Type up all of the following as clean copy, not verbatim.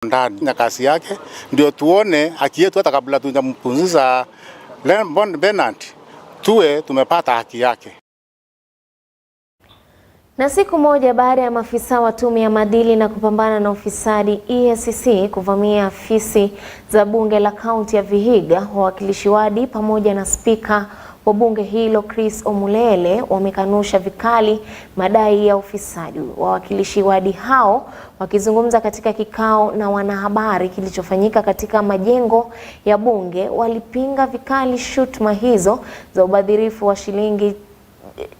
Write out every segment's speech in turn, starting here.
ndani na kasi yake ndio tuone haki yetu, hata kabla tujampumzisha Bernard tuwe tumepata haki yake. Na siku moja baada ya maafisa wa tume ya maadili na kupambana na ufisadi EACC kuvamia afisi za bunge la kaunti ya Vihiga, wawakilishi wadi pamoja na spika wa bunge hilo Chris Omulele wamekanusha vikali madai ya ufisadi. Wawakilishi wadi hao wakizungumza katika kikao na wanahabari kilichofanyika katika majengo ya bunge walipinga vikali shutuma hizo za ubadhirifu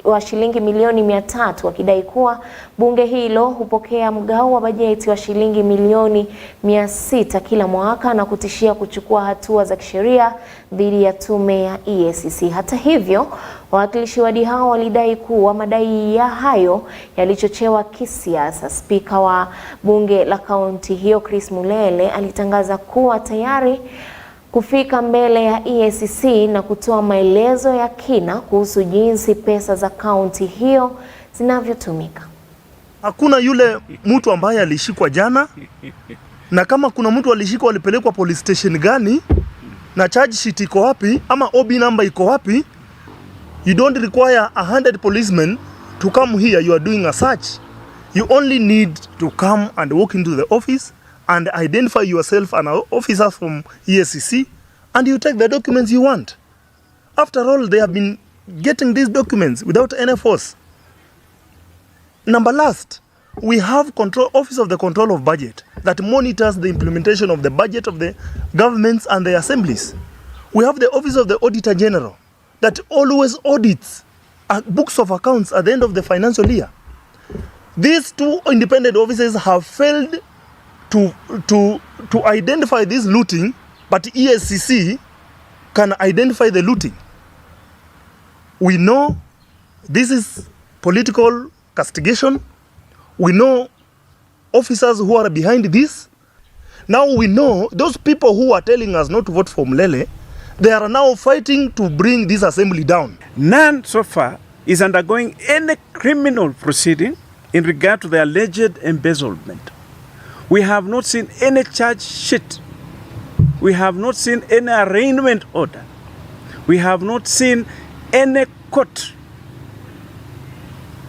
wa shilingi milioni 300, wakidai kuwa bunge hilo hupokea mgao wa bajeti wa shilingi milioni 600 kila mwaka na kutishia kuchukua hatua za kisheria dhidi ya tume ya EACC. Hata hivyo, wawakilishi wadi hao walidai kuwa madai ya hayo yalichochewa kisiasa. Spika wa bunge la kaunti hiyo Chris Mulele alitangaza kuwa tayari kufika mbele ya EACC na kutoa maelezo ya kina kuhusu jinsi pesa za kaunti hiyo zinavyotumika. Hakuna yule mtu ambaye alishikwa jana, na kama kuna mtu alishikwa alipelekwa police station gani, na charge sheet iko wapi, ama OB number iko wapi. You don't require 100 policemen to come here. You are doing a search. You only need to come and walk into the office and identify yourself an officer from EACC, and you take the documents you want. After all, they have been getting these documents without any force. Number last, we have Office of the Control of Budget that monitors the implementation of the budget of the governments and the assemblies. We have the Office of the Auditor General that always audits books of accounts at the end of the financial year. These two independent offices have failed to identify this looting, but EACC can identify the looting. We know this is political castigation. We know officers who are behind this. Now we know those people who are telling us not to vote for Mulele, they are now fighting to bring this assembly down. None so far is undergoing any criminal proceeding in regard to the alleged embezzlement. We have not seen any charge sheet. We have not seen any arraignment order. We have not seen any court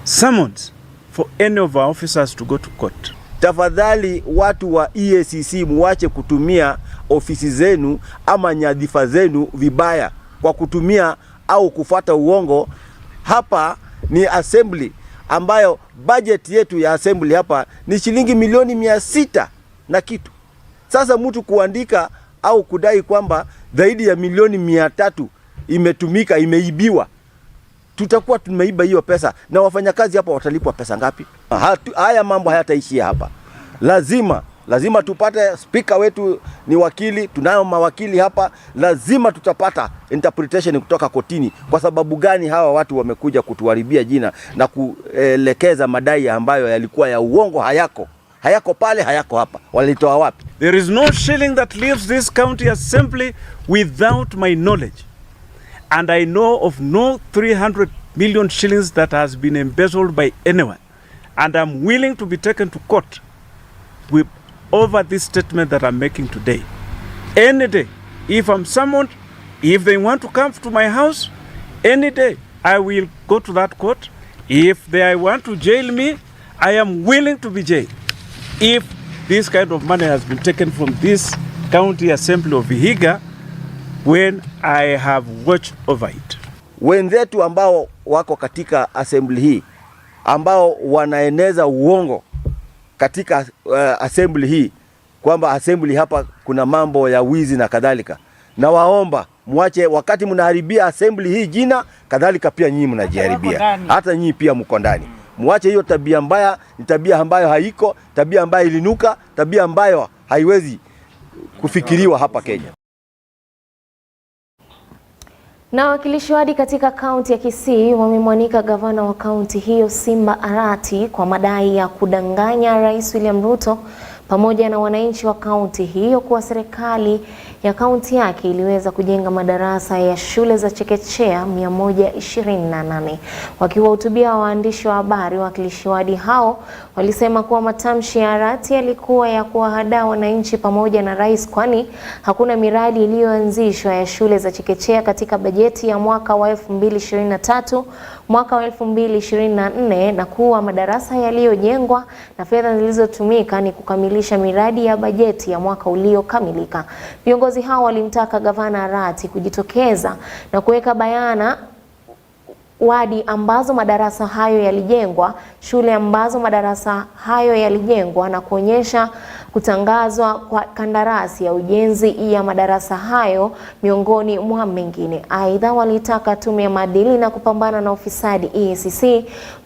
summons for any of our officers to go to court. Tafadhali watu wa EACC muache kutumia ofisi zenu ama nyadhifa zenu vibaya kwa kutumia au kufuata uongo. Hapa ni assembly ambayo budget yetu ya assembly hapa ni shilingi milioni 600 na kitu. Sasa mtu kuandika au kudai kwamba zaidi ya milioni 300 imetumika, imeibiwa, tutakuwa tumeiba hiyo pesa, na wafanyakazi hapa watalipwa pesa ngapi? Haya mambo hayataishia hapa. Lazima tupate speaker wetu ni wakili, tunayo mawakili hapa, lazima tutapata interpretation kutoka kotini. Kwa sababu gani hawa watu wamekuja kutuharibia jina na kuelekeza madai ambayo yalikuwa ya uongo? Hayako pale, hayako hapa. Walitoa wapi? There is no shilling that leaves this county assembly without my knowledge. And I know of no 300 million shillings that has been embezzled by anyone. And I'm willing to be taken to court over this statement that I'm making today. Any day, if I'm summoned, if they want to come to my house, any day, I will go to that court. If they want to jail me, I am willing to be jailed. If this kind of money has been taken from this county assembly of Vihiga, when I have watched over it. Wenzetu ambao wako katika assembly hii, ambao wanaeneza uongo katika assembly hii, kwamba assembly hapa kuna mambo ya wizi na kadhalika, na waomba muache, wakati mnaharibia assembly hii jina, kadhalika pia nyinyi mnajiharibia. Hata nyinyi pia mko ndani. Muache hiyo tabia mbaya, ni tabia ambayo haiko, tabia ambayo ilinuka, tabia ambayo haiwezi kufikiriwa hapa Kenya. Na wakilishi wadi katika kaunti ya Kisii wamemwanika gavana wa kaunti hiyo Simba Arati kwa madai ya kudanganya Rais William Ruto pamoja na wananchi wa kaunti hiyo kuwa serikali ya kaunti yake iliweza kujenga madarasa ya shule za chekechea 128. Wakiwahutubia waandishi wa habari, wawakilishi wadi hao walisema kuwa matamshi ya Arati yalikuwa ya kuwahadaa wananchi pamoja na rais, kwani hakuna miradi iliyoanzishwa ya shule za chekechea katika bajeti ya mwaka wa 2023 mwaka wa 2024, na kuwa madarasa yaliyojengwa na fedha zilizotumika ni kukamilisha miradi ya bajeti ya mwaka uliokamilika. Viongozi hao walimtaka gavana Arati kujitokeza na kuweka bayana wadi ambazo madarasa hayo yalijengwa, shule ambazo madarasa hayo yalijengwa, na kuonyesha kutangazwa kwa kandarasi ya ujenzi ya madarasa hayo miongoni mwa mengine. Aidha, walitaka tume ya maadili na kupambana na ufisadi EACC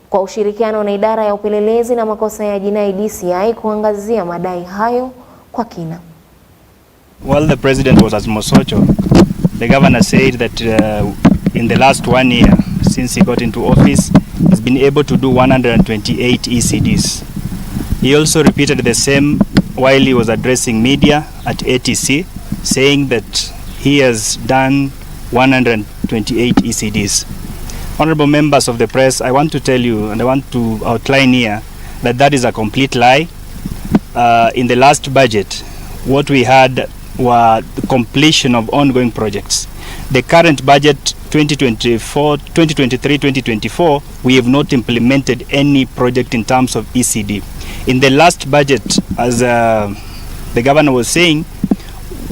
kwa ushirikiano na idara ya upelelezi na makosa ya jinai DCI kuangazia madai hayo kwa kina. While the president was at Mosocho, the governor said that in the last 1 year since he got into office, he's been able to do 128 ECDs. He also repeated the same while he was addressing media at ATC, saying that he has done 128 ECDs. Honorable members of the press, I want to tell you, and I want to outline here, that that is a complete lie. In the last budget, what we had were the completion of ongoing projects. The current budget 2023-2024, we have not implemented any project in terms of ECD. In the last budget, as the governor was saying,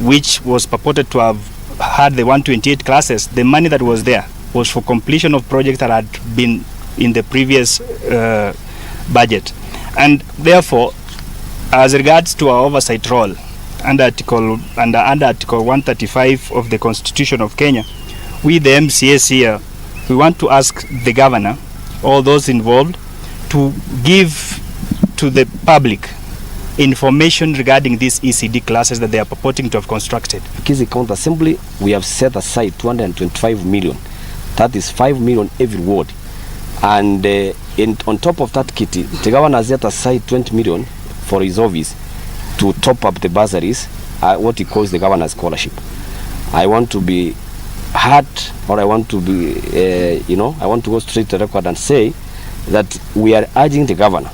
which was purported to have had the 128 classes, the money that was there was for completion of projects that had been in the previous budget. And therefore, as regards to our oversight role, under Article 135 of the Constitution of Kenya, we the MCAs here, we want to ask the governor, all those involved, to give to the public information regarding these ECD classes that they are purporting to have constructed. Kisi County Assembly, we have set aside 225 million. That is 5 million every ward. And on top of that, Kitty, the governor has set aside 20 million for his office to top up the bursaries, what he calls the governor's scholarship. I want to be heard, or I want to be, I want to go straight to the record and say that we are urging the governor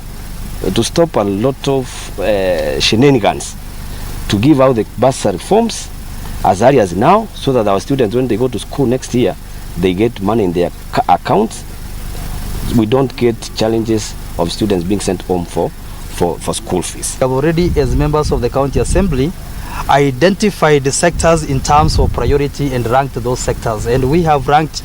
to stop a lot of shenanigans, to give out the bursary forms as early as now, so that our students, when they go to school next year, they get money in their accounts. We don't get challenges of students being sent home for school fees. We have already, as members of the County Assembly, identified the sectors in terms of priority and ranked those sectors. And we have ranked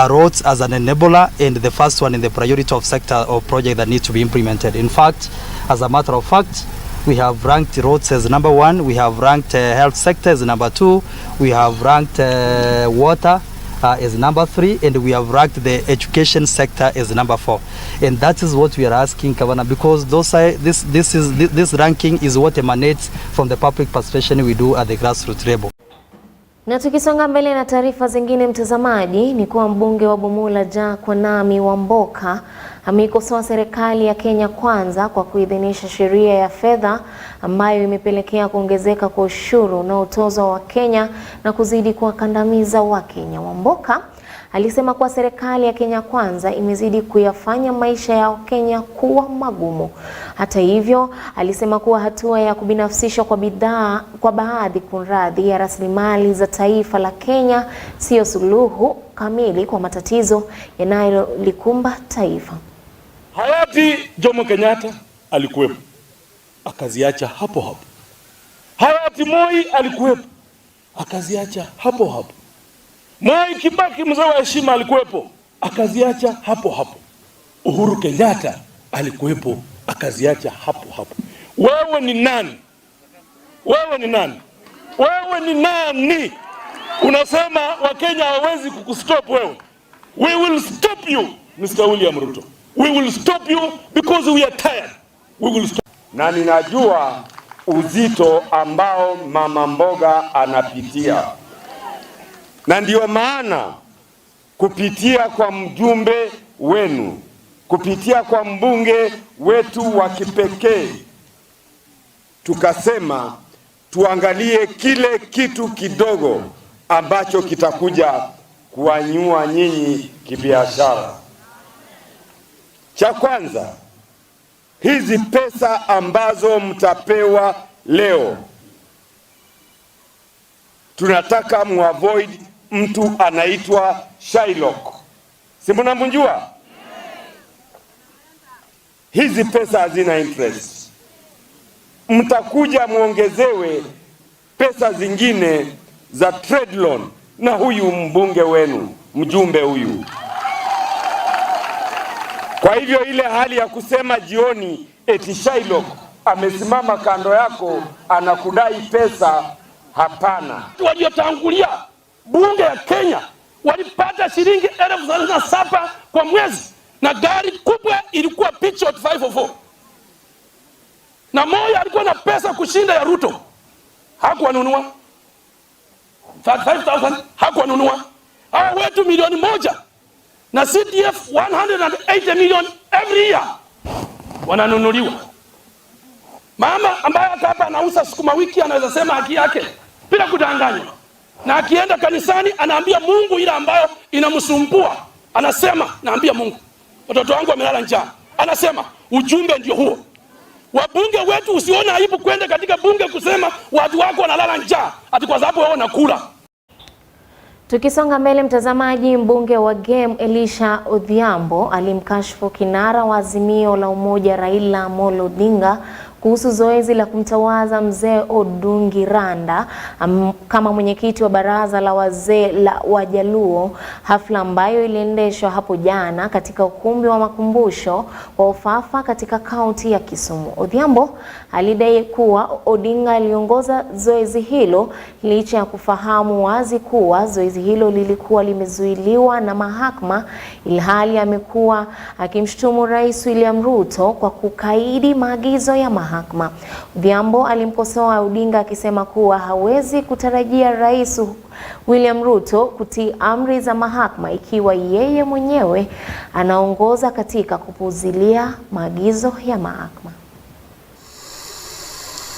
roads as an enabler, and the first one in the priority of sector or project that needs to be implemented. In fact, as a matter of fact, we have ranked roads as number 1, we have ranked health sector as number 2, we have ranked water as number 3, and we have ranked the education sector as number 4. And that is what we are asking Governor, because this ranking is what emanates from the public participation we do at the grassroots level. Na tukisonga mbele na taarifa zingine, mtazamaji, ni kuwa mbunge wa Bumula Kwanami Wamboka ameikosoa serikali ya Kenya Kwanza kwa kuidhinisha sheria ya fedha ambayo imepelekea kuongezeka kwa ushuru unaotozwa wa Kenya na kuzidi kuwakandamiza Wakenya. Wamboka alisema kuwa serikali ya Kenya Kwanza imezidi kuyafanya maisha ya Wakenya kuwa magumu. Hata hivyo, alisema kuwa hatua ya kubinafsishwa kwa baadhi ya rasilimali za taifa la Kenya sio suluhu kamili kwa matatizo yanayolikumba taifa. Hayati Jomo Kenyatta alikuwepo, akaziacha hapo hapo. Hayati Moi alikuwepo, akaziacha hapo hapo. Mwai Kibaki, mzee wa heshima, alikuwepo, akaziacha hapo hapo. Uhuru Kenyatta alikuwepo, akaziacha hapo hapo. Wewe ni nani? Wewe ni nani? Wewe ni nani? Unasema Wakenya hawawezi kukustop wewe. We will stop you, Mr. William Ruto. We will stop you because we are tired. We will stop. Na ninajua uzito ambao mama mboga anapitia. Na ndio maana kupitia kwa mjumbe wenu, kupitia kwa mbunge wetu wa kipekee, tukasema tuangalie kile kitu kidogo ambacho kitakuja kuwanyua nyinyi kibiashara. Cha kwanza, hizi pesa ambazo mtapewa leo, tunataka muavoid mtu anaitwa Shylock. Si mnamjua? Hizi pesa hazina interest. Mtakuja muongezewe pesa zingine za trade loan na huyu mbunge wenu, mjumbe huyu. Kwa hivyo ile hali ya kusema jioni eti Shylock amesimama kando yako anakudai pesa, hapana. Waliotangulia bunge ya Kenya walipata shilingi 37,000 kwa mwezi, na gari kubwa ilikuwa Peugeot 504. Na Moi alikuwa na pesa kushinda ya Ruto, hakuwanunua. 5,000 hakuwanunua. Hawa wetu 1,000,000 na CDF 180 million every year wananunuliwa. Mama ambaye hapa anauza sukuma wiki anaweza sema haki yake bila kudanganywa, na akienda kanisani anaambia Mungu ile ambayo inamsumbua, anasema naambia Mungu watoto wangu wamelala njaa. Anasema ujumbe ndio huo. Wabunge wetu usione aibu kwenda katika bunge kusema watu wako wanalala njaa ati kwa sababu wao wanakula. Tukisonga mbele mtazamaji, mbunge wa Game Elisha Odhiambo alimkashifu kinara wa Azimio la Umoja Raila Amolo Odinga kuhusu zoezi la kumtawaza mzee Odungiranda kama mwenyekiti wa baraza la wazee la Wajaluo, hafla ambayo iliendeshwa hapo jana katika ukumbi wa makumbusho wa Ufafa katika kaunti ya Kisumu. Odhiambo alidai kuwa Odinga aliongoza zoezi hilo licha ya kufahamu wazi kuwa zoezi hilo lilikuwa limezuiliwa na mahakama, ilhali amekuwa akimshutumu Rais William Ruto kwa kukaidi maagizo ya mahakama. Odhiambo alimkosoa Odinga akisema kuwa hawezi kutarajia Rais William Ruto kutii amri za mahakama ikiwa yeye mwenyewe anaongoza katika kupuuzilia maagizo ya mahakama.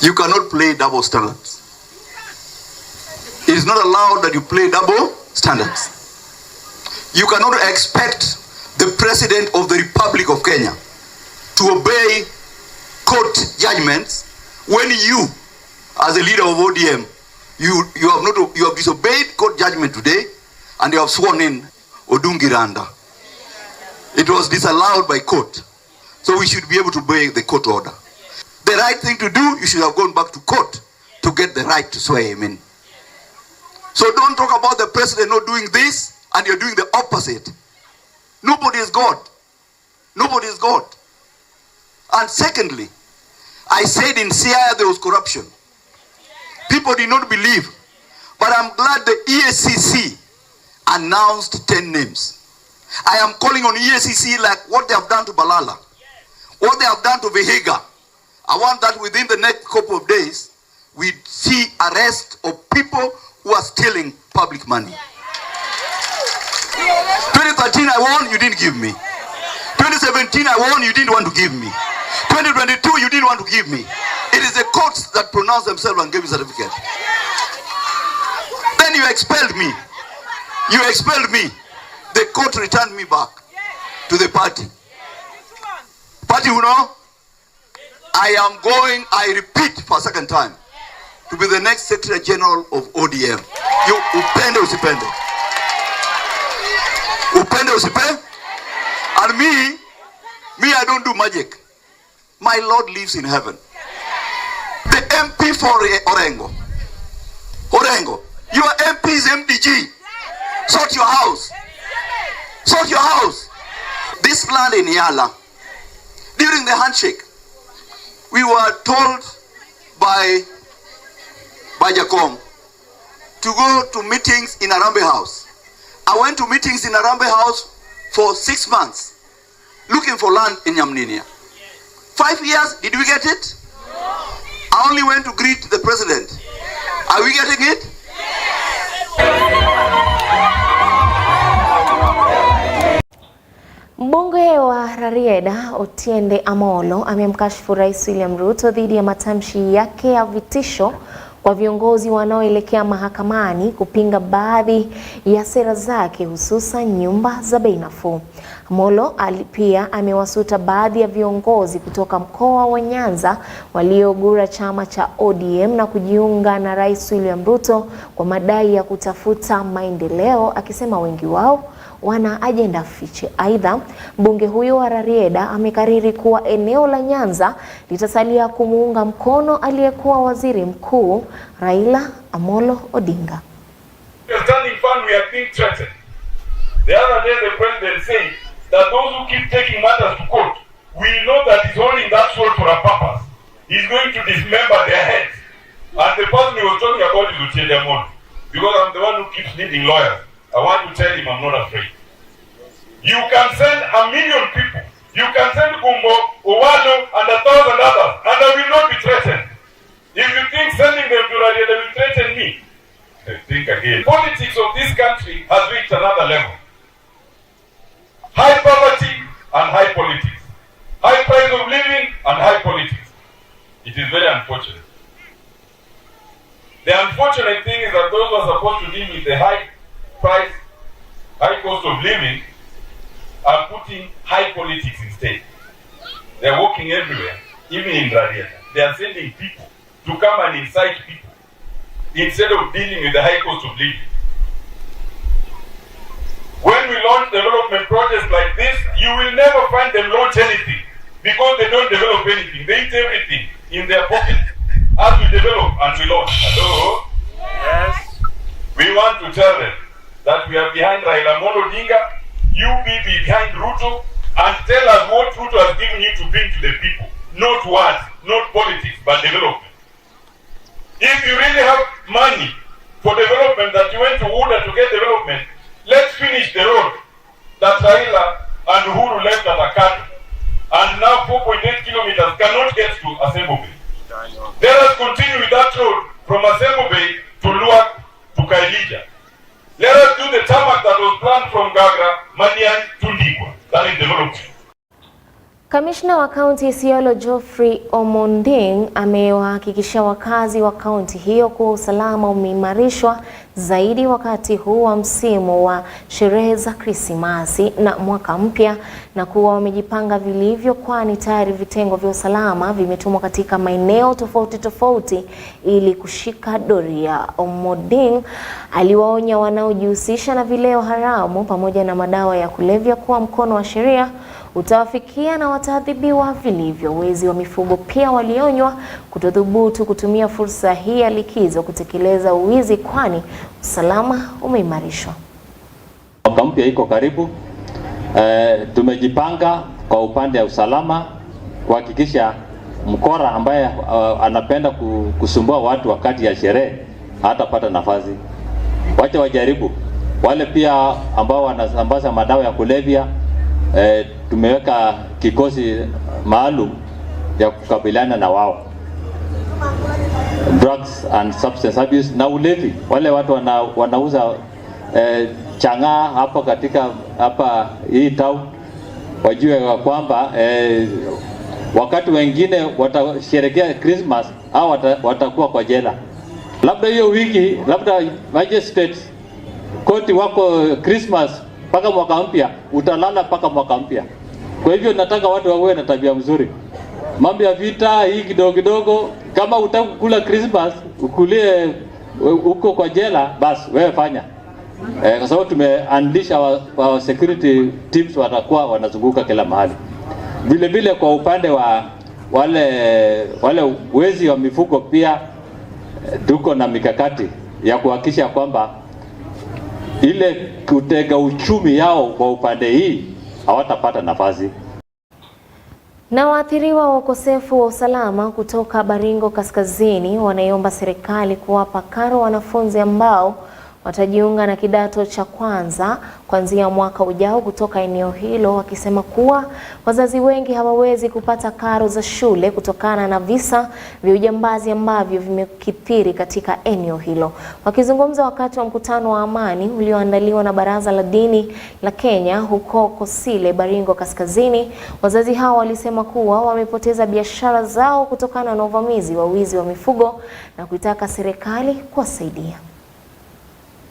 You cannot play double standards. It is not allowed that you play double standards. You cannot expect the President of the Republic of Kenya to obey court judgments when you, as a leader of ODM, you have disobeyed court judgment today and you have sworn in Odungiranda. It was disallowed by court, so we should be able to obey the court order. The right thing to do, you should have gone back to court to get the right to swear him in. So don't talk about the president not doing this and you're doing the opposite. Nobody is God. Nobody is God. And secondly, I said in Siaya there was corruption. People did not believe. But I'm glad the EACC announced 10 names. I am calling on EACC like what they have done to Balala, what they have done to Vihiga. I want that within the next couple of days, we see arrest of people who are stealing public money. 2013 I won, you didn't give me. 2017 I won, you didn't want to give me. 2022 you didn't want to give me. It is the courts that pronounce themselves and give me certificate. Then you expelled me. You expelled me. The court returned me back to the party. Party, you know, I am going, I repeat for a second time, to be the next Secretary General of ODM. You upende usipende. Upende usipende. And me, I don't do magic. My Lord lives in heaven. The MP for Orengo. Orengo. Your MP is MDG. Sort your house. Sort your house. This land in Yala, during the handshake, we were told by Jacom to go to meetings in Arambe House. I went to meetings in Arambe House for 6 months, looking for land in Yamninia. 5 years, did we get it? No. I only went to greet the president. Are we getting it? Mbunge wa Rarieda Otiende Amolo amemkashifu Rais William Ruto dhidi ya matamshi yake ya vitisho kwa viongozi wanaoelekea mahakamani kupinga baadhi ya sera zake, hususan nyumba za bei nafuu. Amolo pia amewasuta baadhi ya viongozi kutoka mkoa wa Nyanza waliogura chama cha ODM na kujiunga na Rais William Ruto kwa madai ya kutafuta maendeleo, akisema wengi wao wana ajenda fiche. Aidha, mbunge huyo wa Rarieda amekariri kuwa eneo la Nyanza litasalia kumuunga mkono aliyekuwa waziri mkuu Raila Amolo Odinga. The other day the president said that those who keep taking matters to court will know that he's holding that sword for a purpose. He's going to dismember their heads. And the person he was talking about is Otiende Amolo, because I'm the one who keeps needing lawyers. I want to tell him I'm not afraid. You can send 1 million people. You can send Kumbo, Owado, and 1,000 others, and I will not be threatened. If you think sending them to Radia, they will threaten me, think again. Politics of this country has reached another level. High poverty and high politics. High price of living and high politics. It is very unfortunate. The unfortunate thing is that those who are supposed to deal with the high price, high cost of living are putting high politics instead. They are walking everywhere, even in Rarieda. They are sending people to come and incite people instead of dealing with the high cost of living. When we launch development projects like this, you will never find them launch anything because they don't develop anything. They eat everything in their pocket as we develop and we launch. Hello? Yes. We want to tell them that we are behind Raila Amolo Odinga, you be behind Ruto, and tell us what Ruto has given you to bring to the people. Not words, not politics, but development. If you really have money for development that you went to order to get development, let's finish the road that Raila and Uhuru left at Akadu. And now 4.8 kilometers cannot get to Asembo Bay. Let us continue with that road from Asembo Bay to Luak to Kailija. Let us do the tarmac that was planned from Gagra, Madian to Ndigwa. That is development. Kamishna wa kaunti Isiolo Geoffrey Omonding amewahakikishia wakazi wa kaunti hiyo kuwa usalama umeimarishwa zaidi wakati huu wa msimu wa sherehe za Krismasi na mwaka mpya, na kuwa wamejipanga vilivyo, kwani tayari vitengo vya usalama vimetumwa katika maeneo tofauti tofauti ili kushika doria. Omonding aliwaonya wanaojihusisha na vileo haramu pamoja na madawa ya kulevya kuwa mkono wa sheria utawafikia na wataadhibiwa vilivyo. Wezi wa mifugo pia walionywa kutodhubutu kutumia fursa hii ya likizo kutekeleza uwizi, kwani usalama umeimarishwa. Mwaka mpya iko karibu. Tumejipanga kwa upande wa usalama kuhakikisha mkora ambaye anapenda kusumbua watu wakati ya sherehe hatapata nafasi. Wacha wajaribu. Wale pia ambao wanasambaza madawa ya kulevya, tumeweka kikosi maalum ya kukabiliana na wao. Drugs and substance abuse na ulevi. Wale watu wanauza chang'aa hapo hapa hii town, wajue kwamba wakati wengine watasherehekea Christmas au watakuwa kwa jela. Labda hiyo wiki, labda magistrate koti wako Christmas mpaka mwaka mpya, utalala mpaka mwaka mpya. Kwa hivyo nataka watu wawe na tabia mzuri. Mambo ya vita hii kidogo kidogo, kama utaka kula Christmas ukulie uko kwa jela, basi wewe fanya. Kwa sababu tumeandisha wa security teams watakuwa wanazunguka kila mahali. Vile vile kwa upande wa wale wezi wa mifugo pia tuko na mikakati ya kuhakikisha kwamba ile kutega uchumi yao kwa upande hii hawatapata nafasi. Na waathiriwa wa ukosefu wa usalama kutoka Baringo Kaskazini wanaiomba serikali kuwapa karo wanafunzi ambao watajiunga na kidato cha kwanza kuanzia mwaka ujao kutoka eneo hilo, wakisema kuwa wazazi wengi hawawezi kupata karo za shule kutokana na visa vya ujambazi ambavyo vimekithiri katika eneo hilo. Wakizungumza wakati wa mkutano wa amani ulioandaliwa na Baraza la Dini la Kenya huko Kosile, Baringo Kaskazini, wazazi hao walisema kuwa wamepoteza biashara zao kutokana na uvamizi wa wizi wa mifugo na kuitaka serikali kuwasaidia.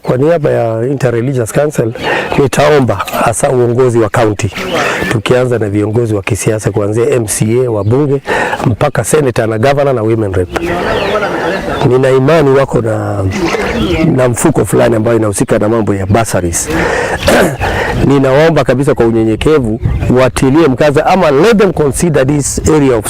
Kwa niaba ya Interreligious Council nitaomba hasa uongozi wa county, tukianza na viongozi wa kisiasa kuanzia MCA, wabunge mpaka senator na governor na women rep. Nina imani wako na mfuko fulani ambayo inahusika na mambo ya bursaries. Ninaomba kabisa kwa unyenyekevu watilie mkaza ama let them consider this area of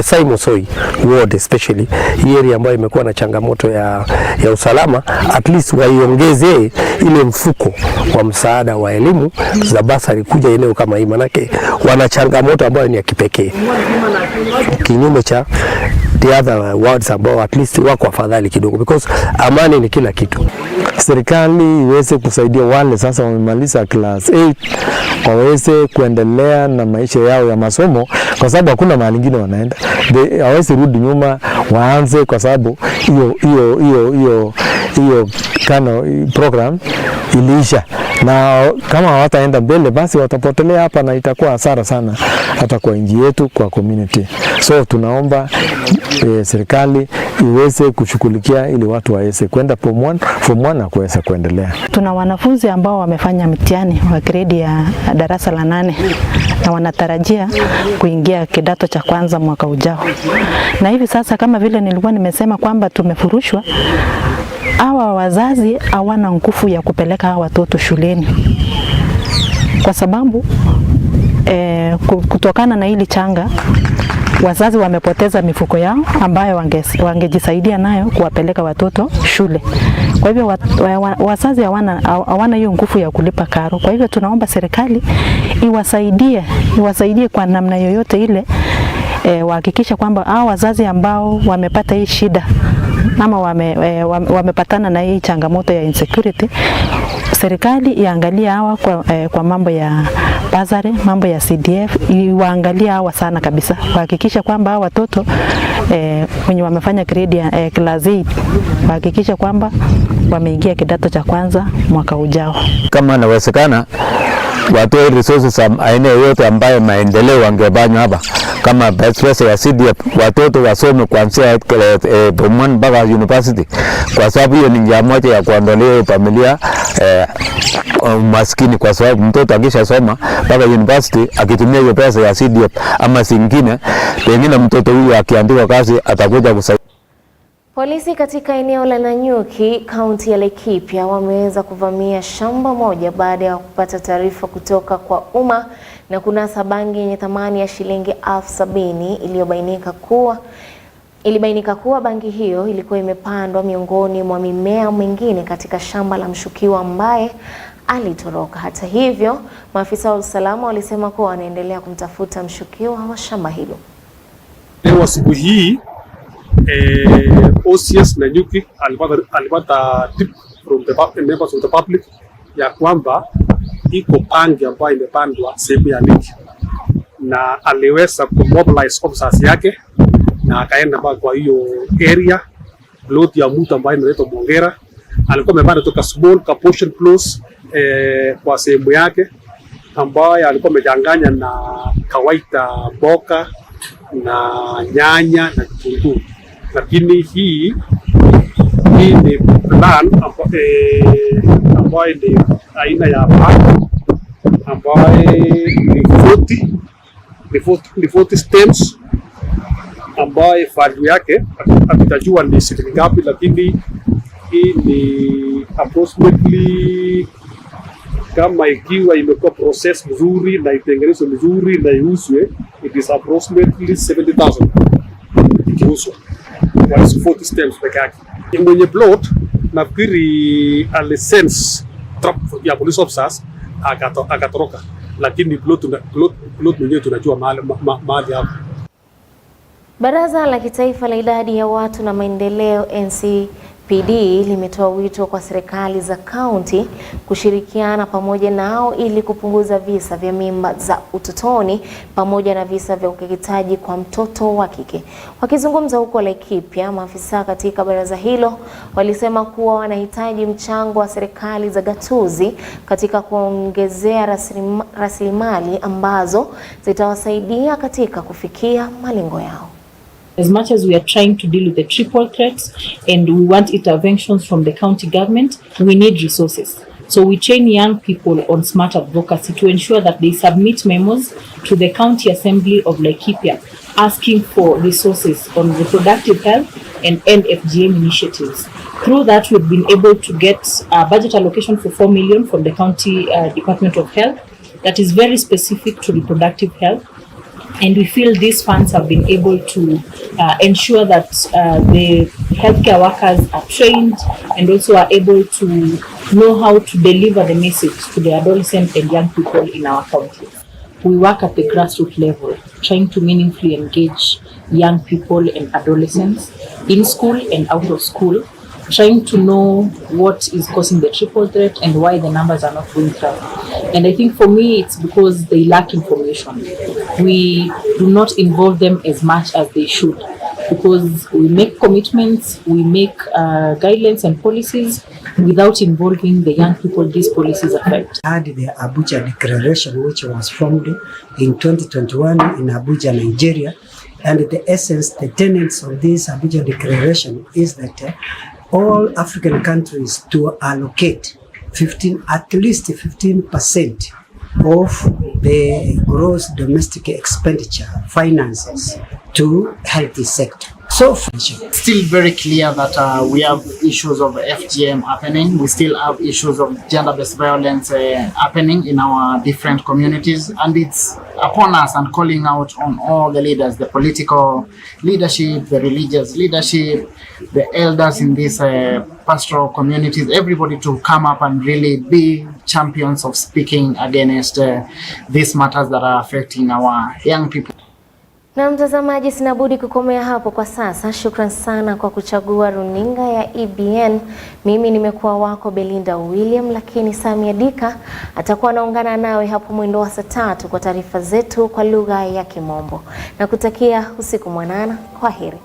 Simo Soi ward, especially hii area ambayo imekuwa na changamoto ya usalama, at least waiongezee ile mfuko wa msaada wa elimu za bursary kuja eneo kama hii, manake wana changamoto ambayo ni ya kipekee kinyume cha the other wards ambao at least wako afadhali kidogo, because amani ni kila kitu. Serikali iweze kusaidia wale sasa wamemaliza class 8 waweze kuendelea na maisha yao ya masomo, kwa sababu hakuna mahali nyingine wanaenda. Hawezi rudi nyuma, waanze, kwa sababu hiyo program iliisha, na kama hawataenda mbele basi watapotelea hapa na itakuwa hasara sana hata kwa nchi yetu, kwa community. So tunaomba serikali iweze kushughulikia ili watu waweze kwenda form 1 na kuweza kuendelea. Tuna wanafunzi ambao wamefanya mtihani wa grade ya darasa la 8 na wanatarajia kuingia kidato cha kwanza mwaka ujao. Na hivi sasa kama vile nilikuwa nimesema kwamba tumefurushwa, hawa wazazi hawana nguvu ya kupeleka hawa watoto shuleni, kwa sababu kutokana na hili changa wazazi wamepoteza mifuko yao ambayo wangejisaidia nayo kuwapeleka watoto shule. Kwa hivyo wazazi hawana hiyo nguvu ya kulipa karo. Kwa hivyo tunaomba serikali iwasaidie kwa namna yoyote ile, wahakikisha kwamba hao wazazi ambao wamepata hii shida ama wamepatana na hii changamoto ya insecurity, serikali iangalie hawa kwa mambo ya bursary, mambo ya CDF, iwaangalie hawa sana kabisa, kuhakikisha kwamba hawa watoto wenye wamefanya grade ya class 8 kuhakikisha kwamba wameingia kidato cha kwanza mwaka ujao. Kama inawezekana watoe resources aina yote ambayo maendeleo wangebanywa hapa, kama pesa ya CDF, watoto wasome kuanzia form 1 mpaka university, kwa sababu hiyo ni njia moja ya kuondolea familia maskini, kwa sababu mtoto akishasoma mpaka university akitumia hiyo pesa ya CDF ama zingine, pengine mtoto huyu akiandikwa kazi atakuja kusaidia. Polisi katika eneo la Nanyuki, kaunti ya Laikipia, wameweza kuvamia shamba moja baada ya kupata taarifa kutoka kwa umma na kunasa bangi yenye thamani ya shilingi 70,000 ilibainika kuwa bangi hiyo ilikuwa imepandwa miongoni mwa mimea mingine katika shamba la mshukiwa ambaye alitoroka. Hata hivyo, maafisa wa usalama walisema kuwa wanaendelea kumtafuta mshukiwa wa shamba hilo. Leo asubuhi hii OCS Nanyuki alipata tip from the members of the public ya kwamba iko bangi ambayo imepandwa sehemu ya Liki, na aliweza kumobilize officers yake na akaenda kwa hiyo area plot ya mtu ambaye anaitwa Mongera. Alikuwa amepanda toka small portion close kwa sehemu yake ambayo alikuwa amechanganya na kawaida mboga na nyanya na kitunguu, lakini hii ni plan ambayo ni aina ya bangi ambayo ni 40 stems ambayo value yake hatutajua ni shilingi ngapi, lakini hii ni approximately, kama ikiwa imekuwa process mzuri na itengenezwe mzuri na iuzwe, it is approximately 70,000 ikiuzwa kwa 40 stems peke yake. Mwenye plot nafikiri alisense trap ya police officers akatoroka, lakini plot mwenyewe tunajua mahali hapo. Baraza la Kitaifa la Idadi ya Watu na Maendeleo PD limetoa wito kwa serikali za kaunti kushirikiana pamoja nao ili kupunguza visa vya mimba za utotoni pamoja na visa vya ukeketaji kwa mtoto wa kike. Wakizungumza huko Laikipia, maafisa katika baraza hilo walisema kuwa wanahitaji mchango wa serikali za gatuzi katika kuongezea rasilimali ambazo zitawasaidia katika kufikia malengo yao. As much as we are trying to deal with the triple threats and we want interventions from the county government, we need resources. So we train young people on smart advocacy to ensure that they submit memos to the County Assembly of Laikipia asking for resources on reproductive health and NFGM initiatives. Through that, we've been able to get a budget allocation for 4 million from the County Department of Health that is very specific to reproductive health. And we feel these funds have been able to ensure that the healthcare workers are trained and also are able to know how to deliver the message to the adolescent and young people in our counties. We work at the grassroots level, trying to meaningfully engage young people and adolescents in school and out of school, trying to know what is causing the triple threat and why the numbers are not going down. And I think for me, it's because they lack information. We do not involve them as much as they should, because we make commitments, we make guidelines and policies without involving the young people these policies affect. Had the Abuja Declaration, which was formed in 2021 in Abuja, Nigeria, and the essence, the tenets of this Abuja Declaration is that all African countries to allocate at least 15% of the gross domestic expenditure finances to healthy sector. So still very clear that we have issues of FGM happening. We still have issues of gender-based violence happening in our different communities, and it's upon us and calling out on all the leaders, the political leadership, the religious leadership, the elders in these pastoral communities, everybody to come up and really be champions of speaking against these matters that are affecting our young people. Na mtazamaji, sina budi kukomea hapo kwa sasa. Shukran sana kwa kuchagua runinga ya EBN. Mimi nimekuwa wako Belinda William, lakini Samia Dika atakuwa anaungana nawe hapo mwendo wa saa 3 kwa taarifa zetu kwa lugha ya Kimombo. Na kutakia usiku mwanana. Kwaheri.